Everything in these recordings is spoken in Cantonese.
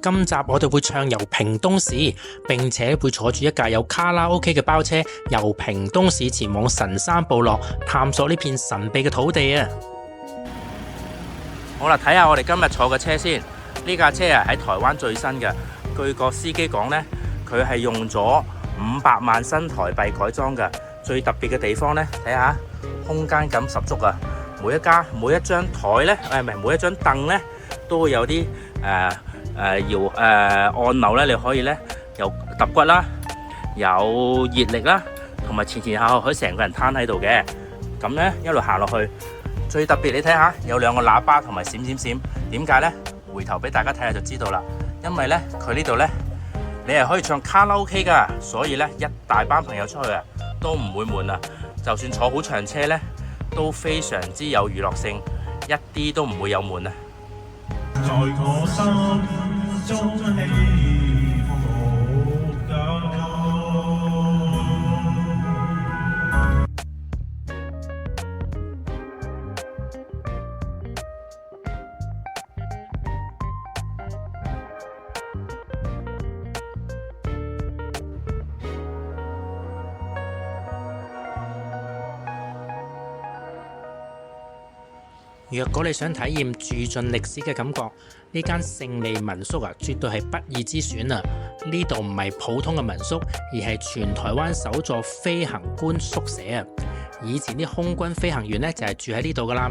今集我哋會暢遊屏東市，並且會坐住一架有卡拉 OK 嘅包車，由屏東市前往神山部落探索呢片神秘嘅土地啊！好啦，睇下我哋今日坐嘅車先。呢架車啊喺台灣最新嘅，據個司機講呢，佢係用咗500萬新台幣改裝嘅。最特別嘅地方呢，睇下空間感十足啊！每一張台呢，每一張凳呢，都會有啲按鈕咧，你可以咧有揼骨啦，有熱力啦，同埋前後可以成個人攤喺度嘅。咁咧一路行落去，最特別你睇下有兩個喇叭同埋閃閃閃，點解咧？回頭俾大家睇下就知道啦。因為咧佢呢度咧，你係可以唱卡拉 OK 噶，所以咧一大班朋友出去啊都唔會悶啊。就算坐好長車咧，都非常之有娛樂性，一啲都唔會有悶啊。在我心中起伏高。若果你想體驗住盡歷史嘅感覺，呢間勝利民宿啊，絕對係不二之選啊！呢度唔係普通嘅民宿，而係全台灣首座飛行官宿舍啊！以前啲空軍飛行員呢，就係住喺呢度噶啦，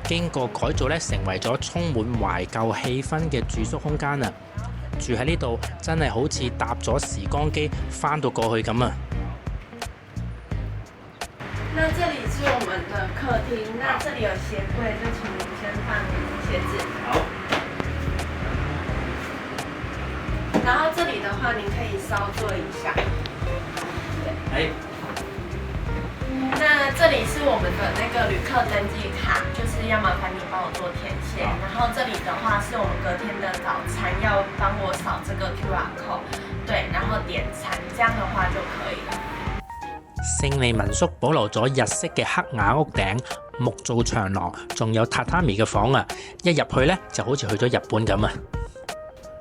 經過改造呢，成為咗充滿懷舊氣氛嘅住宿空間啊！住喺呢度真係好似搭咗時光機返到過去咁啊！那這裡是我們的客廳，那這裡有鞋櫃，就請您先放鞋子。好。然後這裡的話，您可以稍坐一下。對。那這裡是我們的那個旅客登記卡，就是要麻煩你幫我做填寫。然後這裡的話是我們隔天的早餐，要幫我掃這個 QR code，對，然後點餐，這樣的話就可以了。勝利民宿保留咗日式嘅黑瓦屋頂、木造長廊，仲有榻榻米嘅房啊！一入去呢，就好似去咗日本咁啊！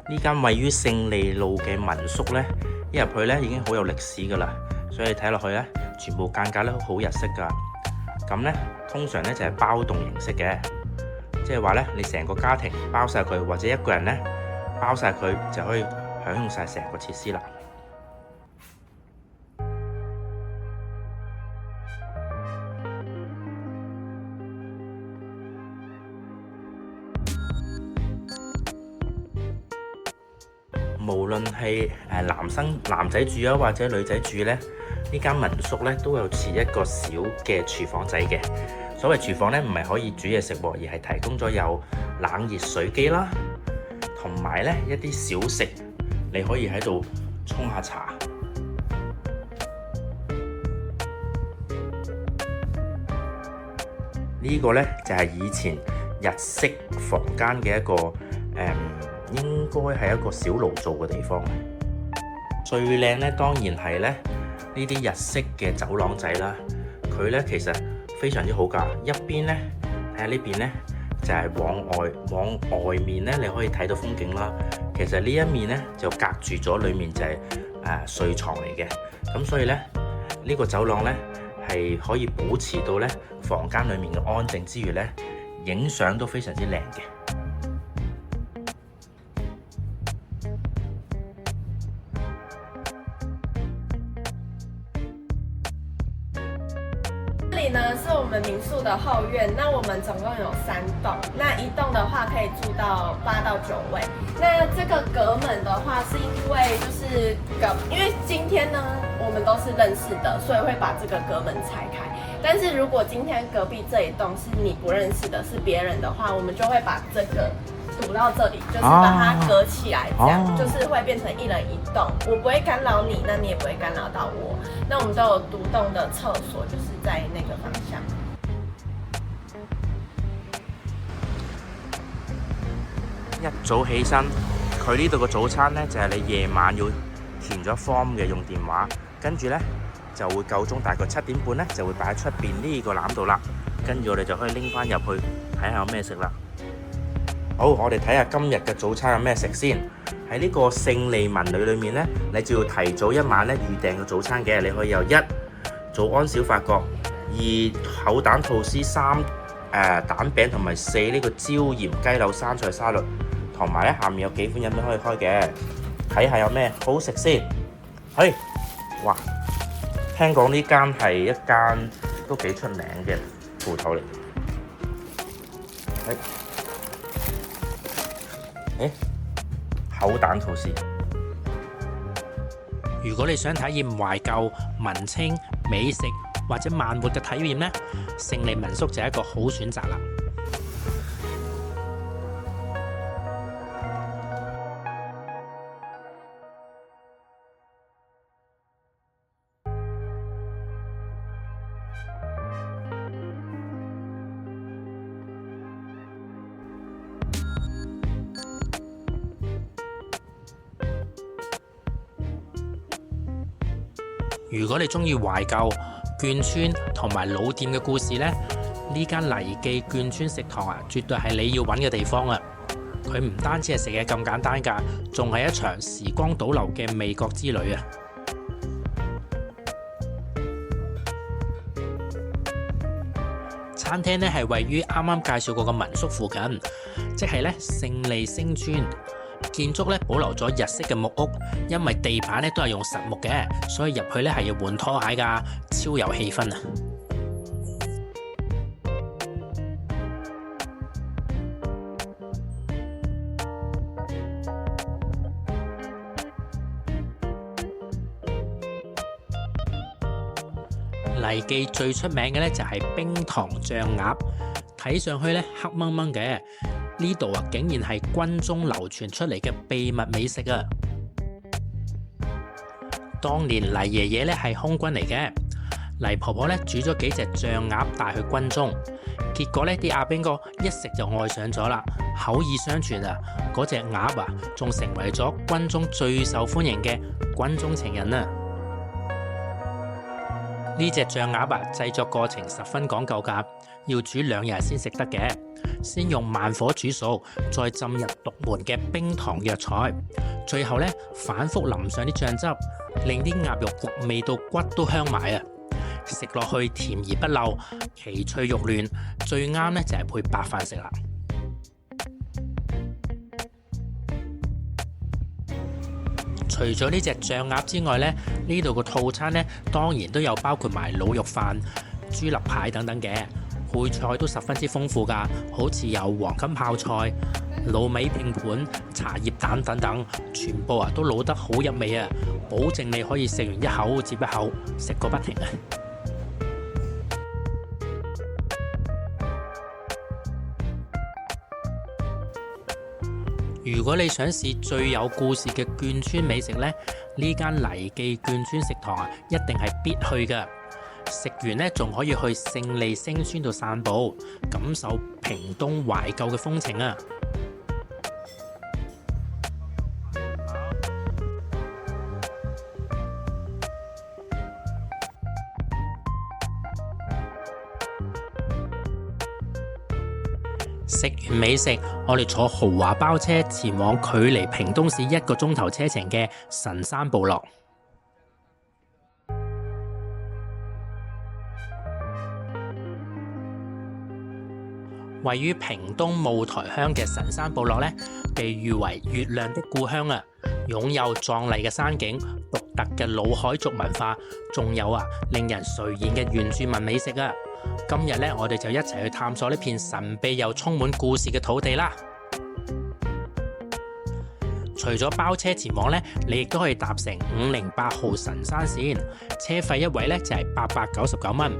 呢間位於勝利路嘅民宿呢，一入去呢已經好有歷史噶啦，所以睇落去呢，全部間隔咧好日式噶。咁呢，通常呢就係包棟形式嘅，即係話呢，你成個家庭包晒佢，或者一個人呢包晒佢，就可以享用晒成個設施啦。無論係男仔住啊，或者女仔住呢，呢間民宿呢都有設一個小嘅廚房仔嘅。所謂廚房呢，唔係可以煮嘢食，而係提供咗有冷熱水機啦，同埋呢一啲小食，你可以喺度沖下茶。呢個呢，就係以前日式房間嘅一個應該係一個小爐灶嘅地方。最靚呢，當然係呢啲日式嘅走廊仔啦。佢呢其實非常之好㗎。一邊呢，睇下呢邊呢，就係往外面呢，你可以睇到風景啦。其實呢一面呢，就隔住咗，裡面就係睡床嚟嘅。咁所以呢，呢個走廊呢，係可以保持到呢房間裡面嘅安靜之餘呢，影相都非常之靚嘅。這裡呢是我們民宿的後院，那我們總共有3棟，那一棟的話可以住到8到9位。那這個隔門的話，是因為因為今天呢我們都是認識的，所以會把這個隔門拆開。但是如果今天隔壁這一棟是你不認識的，是別人的話，我們就會把這個堵到這裡，就是把它隔起來，這樣就是會變成一人一棟，我不會干擾你，那你也不會干擾到我。那我們都有獨棟的廁所，就是在那個方向。一早起身，佢呢度嘅早餐呢，就係你夜晚要填咗 form 嘅，用電話，跟住呢就會夠鐘，大概7點半呢就會擺喺出邊呢個籃度啦。跟住我哋就可以拎翻入去睇下有咩食啦。好，我哋睇下今日嘅早餐有咩食先。喺呢個勝利文旅裏面呢，你就要提早一晚咧預訂個早餐嘅。你可以有1早安小法國，2厚蛋吐司，3蛋餅同埋4呢個椒鹽雞柳生菜沙律，同埋咧下面有幾款飲品可以開嘅。睇下有咩好食先。嘿，哇！聽講呢間係一間都幾出名嘅鋪頭嚟。厚蛋吐司。如果你想體驗懷舊、文青、美食或者慢活嘅體驗呢，勝利民宿就係一個好選擇啦。如果你中意懷舊、眷村同埋老店嘅故事呢，呢間黎記眷村食堂絕對係你要揾嘅地方啊！佢唔單止係食嘢咁簡單㗎，仲係一場時光倒流嘅味覺之旅啊！餐廳呢係位於啱啱介紹過嘅民宿附近，即係呢勝利星村。建築咧保留咗日式嘅木屋，因為地板咧都係用實木嘅，所以入去咧係要換拖鞋㗎，超有氣氛啊！黎記最出名嘅咧就係冰糖醬鴨，睇上去咧黑掹掹嘅。呢度竟然係軍中流傳出嚟嘅秘密美食啊！當年黎爺爺咧係空軍嚟嘅，黎婆婆咧煮咗幾隻醬鴨帶去軍中，結果呢啲阿兵哥一食就愛上咗啦，口耳相傳啊，嗰隻鴨仲成為咗軍中最受歡迎嘅軍中情人啊！呢隻醬鴨製作過程十分講究㗎，要煮2日先食得嘅。先用慢火煮熟，再浸入獨門嘅冰糖藥材，最後反覆淋上啲醬汁，令啲鴨肉味到骨都香埋啊！食落去甜而不漏，奇脆肉嫩，最啱就係配白飯食啦。除咗呢隻醬鴨之外呢度個套餐當然都有包括埋滷肉飯、豬肋排等等嘅。配菜都十分之豐富㗎，好似有黃金泡菜、滷味拼盤、茶葉蛋等等，全部都滷得好入味啊！保證你可以食完一口接一口，食個不停啊！如果你想試最有故事嘅眷村美食呢間黎記眷村食堂一定係必去㗎。食完仲可以去勝利星村度散步，感受屏東懷舊嘅風情啊！食完美食，我哋坐豪華包車前往距離屏東市1個鐘頭車程嘅神山部落。位於屏東霧台鄉嘅神山部落被譽為月亮的故鄉啊！擁有壯麗嘅山景、獨特嘅老海族文化，仲有令人垂涎嘅原住民美食啊！今日我哋就一齊去探索呢片神秘又充滿故事嘅土地啦！除咗包車前往你亦都可以搭乘508號神山線，車費一位就係899蚊。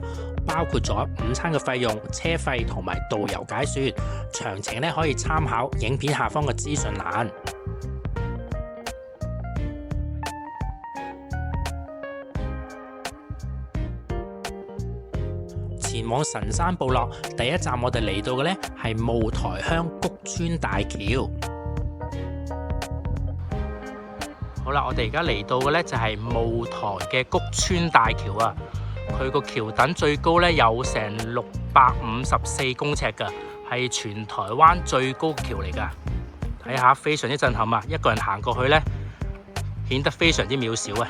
包括咗午餐嘅費用、車費同埋導遊解說，詳情可以參考影片下方嘅資訊欄。前往神山部落，第一站我哋嚟到嘅係霧台鄉谷村大橋。好啦，我哋而家嚟到嘅就係霧台嘅谷村大橋啊！佢個橋墩最高有成654公尺㗎，係全台灣最高橋嚟㗎。睇下非常之震撼啊！一個人行過去呢，顯得非常之渺小啊！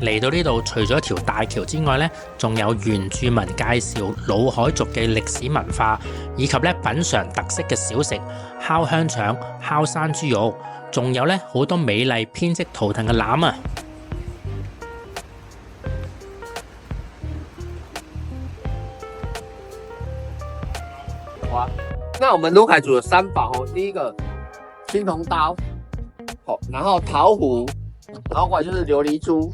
嚟到呢度，除咗條大橋之外呢，仲有原住民介紹魯凱族嘅歷史文化，以及咧品嚐特色嘅小食，烤香腸、烤山豬肉，仲有咧好多美麗編織圖騰嘅籃啊！哇！那我們魯凱族的三寶哦，第一個青銅刀，哦，然後桃核，然後過來就是琉璃珠。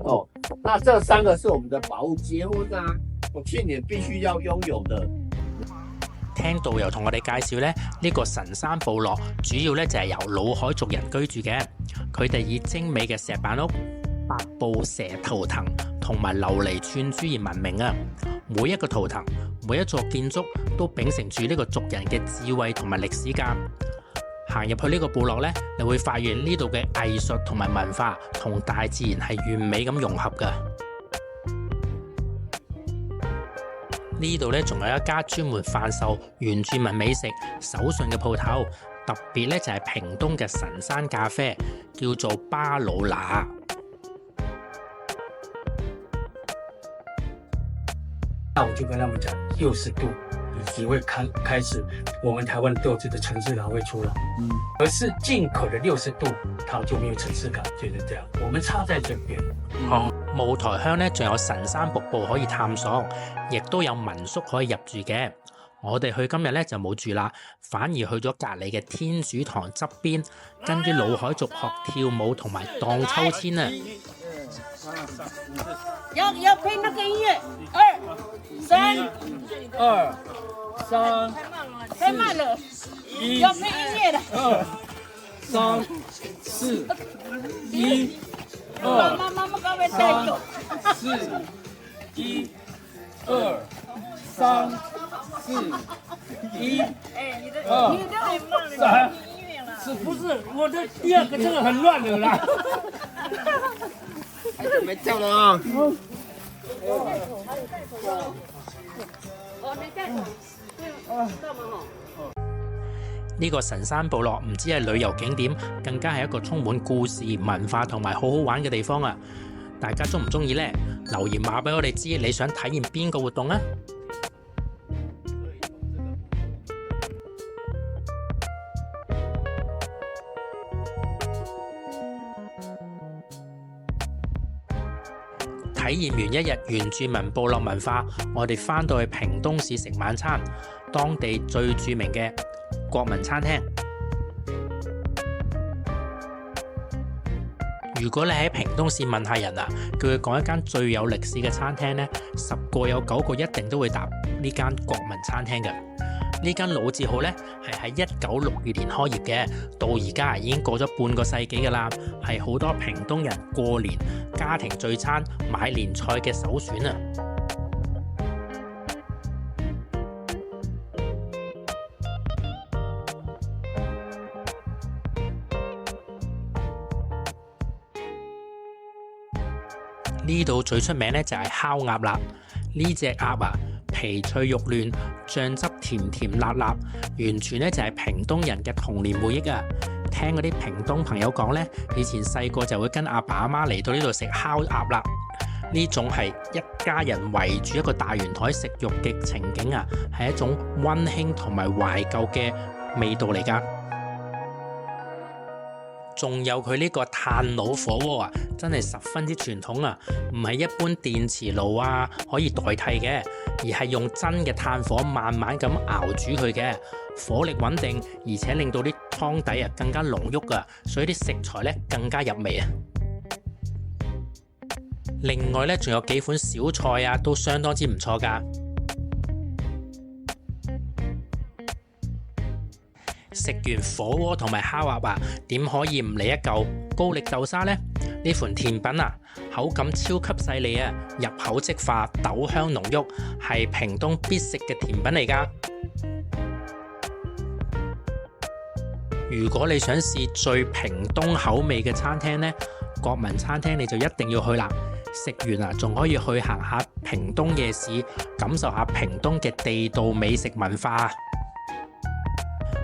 哦，那這三個是我們的寶物，結婚啊，我去年必須要擁有的。聽導遊同我哋介紹咧，呢個神山部落主要咧就係由魯凱族人居住嘅，佢哋以精美嘅石板屋、白布蛇圖騰同埋琉璃串珠而聞名啊！每一個圖騰、每一座建築都秉承住呢個族人嘅智慧同埋歷史㗎。行入去呢個部落呢，你會發現呢度嘅藝術同埋文化同大自然係完美咁融合㗎。呢度呢，仲有一家專門販售原住民美食手信嘅鋪頭，特別呢就係屏東嘅神山咖啡，叫做巴魯拿。那我就跟他們講60度，以及會開始我們台灣豆子的層次感會出來。而是進口的60度，它就沒有層次感，就是這樣。我們差在這邊。霧台鄉呢，仲有神山瀑布可以探索，亦都有民宿可以入住嘅。我哋去今日呢就冇住啦，反而去咗隔離嘅天主堂側邊，跟啲魯凱族學跳舞同埋盪秋千啊！要配那個音樂，2、3、2、3，太慢了，要配音樂的。2、3、4、1、2、媽剛才帶走。4、1、2、3、4、1、哎，你的太慢了，音樂了。是不是我的第二個這個很亂了啦？還準備跳了啊！呢個神山部落唔止係旅遊景點，更加係一個充滿故事、文化同埋好好玩嘅地方啊！大家中唔中意呢？留言話俾我哋知，你想體驗邊個活動啊？體驗完一日原住民部落文化，我哋返到去屏東市食晚餐，當地最著名嘅國民餐廳。如果你喺屏東市問下人啊，叫佢講一間最有歷史嘅餐廳呢，10個有9個一定都會答呢間國民餐廳嘅。呢間老字號呢，係喺1962年開業嘅，到而家已經過咗半個世紀㗎啦，係好多屏東人過年家庭聚餐買年菜嘅首選啊！呢度最出名呢，就係烤鴨啦，呢隻鴨啊，皮脆肉嫩，醬汁甜甜辣辣，完全咧就係屏東人嘅童年回憶啊！聽嗰啲屏東朋友講呢，以前細個就會跟阿爸阿媽嚟到呢度食烤鴨啦。呢種係一家人圍住一個大圓台食肉嘅情景啊，係一種溫馨同埋懷舊嘅味道嚟㗎。仲有佢呢個炭爐火鍋啊，真係十分之傳統啊，唔係一般電磁爐啊可以代替嘅，而係用真嘅炭火慢慢咁熬煮佢嘅，火力穩定，而且令到啲湯底啊更加濃郁啊，所以啲食材咧更加入味啊。另外咧，仲有幾款小菜啊，都相當之唔錯㗎。食完火鍋同埋烤鴨啊，點可以唔嚟一嚿高力豆沙呢？呢款甜品啊，口感超級細膩啊，入口即化，豆香濃郁，係屏東必食嘅甜品嚟㗎。如果你想試最屏東口味嘅餐廳呢，國民餐廳你就一定要去啦。食完啊，仲可以去行下屏東夜市，感受下屏東嘅地道美食文化。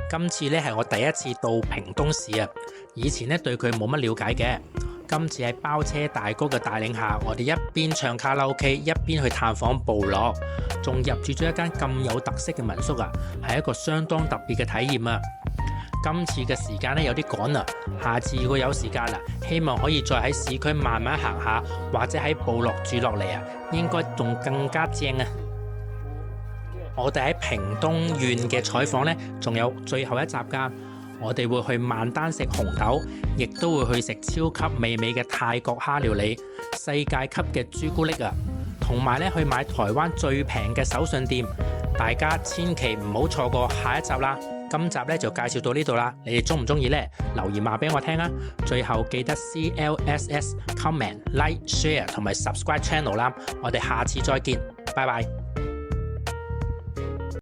今次呢係我第一次到屏東市啊，以前呢對佢冇乜了解嘅。今次喺包車大哥嘅帶領下，我哋一邊唱卡拉 OK， 一邊去探訪部落，仲入住咗一間咁有特色嘅民宿啊，係一個相當特別嘅體驗啊！今次嘅時間呢有啲趕啊，下次如果有時間啊，希望可以再喺市區慢慢行下，或者喺部落住落嚟啊，應該仲更加正啊！我哋喺屏東縣嘅採訪呢，仲有最後一集㗎。我哋會去萬丹食紅豆，亦都會去食超級美味嘅泰國蝦料理、世界級嘅朱古力啊，同埋咧去買台灣最平嘅手信店。大家千祈唔好錯過下一集啦！今集咧就介紹到呢度啦，你哋鍾唔鍾意呢？留言話俾我聽啊！最後記得 CLSS comment like share 同埋 subscribe channel 啦，我哋下次再見，拜拜。